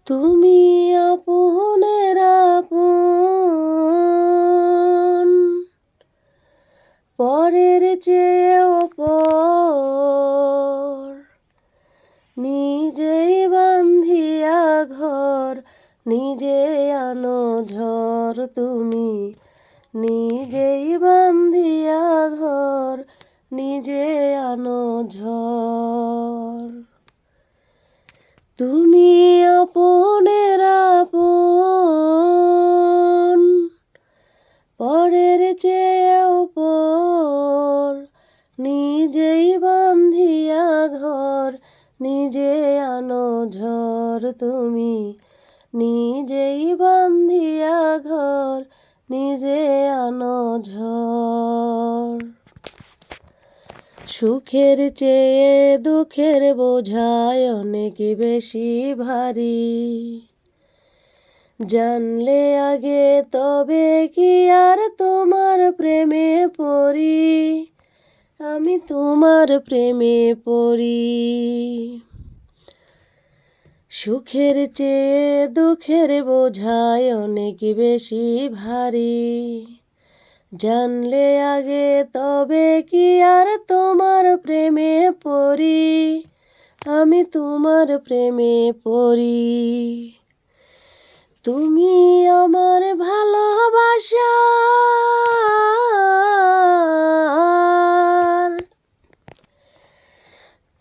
তুমি আপনের আপন, পরের চেয়েও পর, নিজেই বান্ধিয়া ঘর, নিজে আনো ঝড়। তুমি নিজেই বান্ধিয়া ঘর, নিজে আনো ঝড়। তুমি আপনের আপন, পরের চেয়েও পর, নিজেই বান্ধিয়া ঘর, নিজে আনো ঝড়। তুমি নিজেই বান্ধিয়া ঘর, নিজে আনো ঝড়। সুখের চেয়ে দুঃখের বোঝায় অনেক বেশি ভারী, জানলে আগে তবে কি আর তোমার প্রেমে পড়ি, আমি তোমার প্রেমে পড়ি। সুখের চেয়ে দুঃখের বোঝায় অনেক বেশি ভারী, জানলে আগে তবে কি আর তোমার প্রেমে পড়ি, আমি তোমার প্রেমে পড়ি। তুমি আমার ভালোবাসার,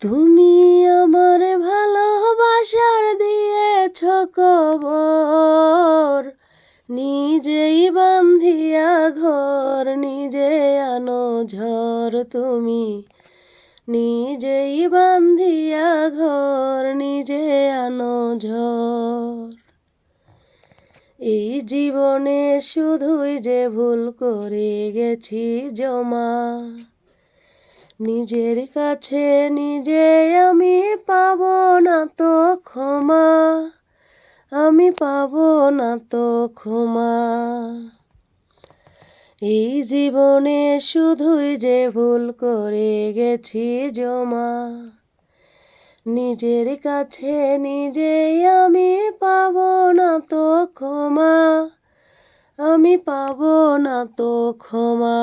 তুমি আমার ভালোবাসার দিয়েছ কবর, নিজেই বান্ধিয়া ঘর, নিজে আনো ঝড়। তুমি নিজেই বান্ধিয়া ঘর, নিজে আনো ঝড়। এই জীবনে শুধুই যে ভুল করে গেছি জমা, নিজের কাছে নিজে আমি পাব না তো ক্ষমা, আমি পাব না তো ক্ষমা। এই জীবনে শুধুই যে ভুল করে গেছি জমা, নিজের কাছে নিজে আমি পাব না তো ক্ষমা, আমি পাব না তো ক্ষমা।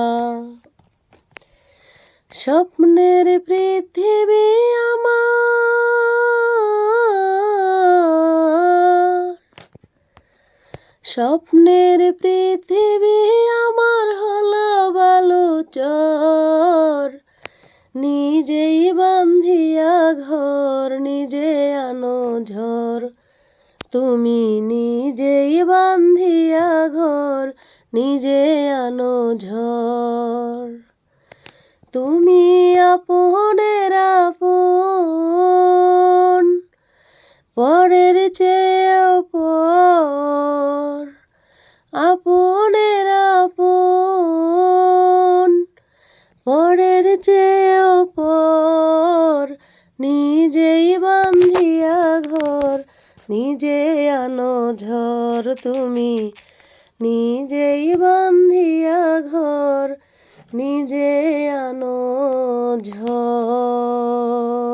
স্বপ্নের পৃথিবী আমার, স্বপ্নের পৃথিবী আমার হলো বালুচর, নিজেই বান্ধিয়া ঘর, নিজে আনো ঝড়। তুমি নিজেই বান্ধিয়া ঘর, নিজে আনো ঝড়। তুমি আপনের আপন, পরের চেয়েও পর, আপনের আপন, পরের চেয়েও পর, নিজেই বান্ধিয়া ঘর, নিজে আনো ঝড়। তুমি নিজেই বান্ধিয়া ঘর, নিজে আনো ঝড়।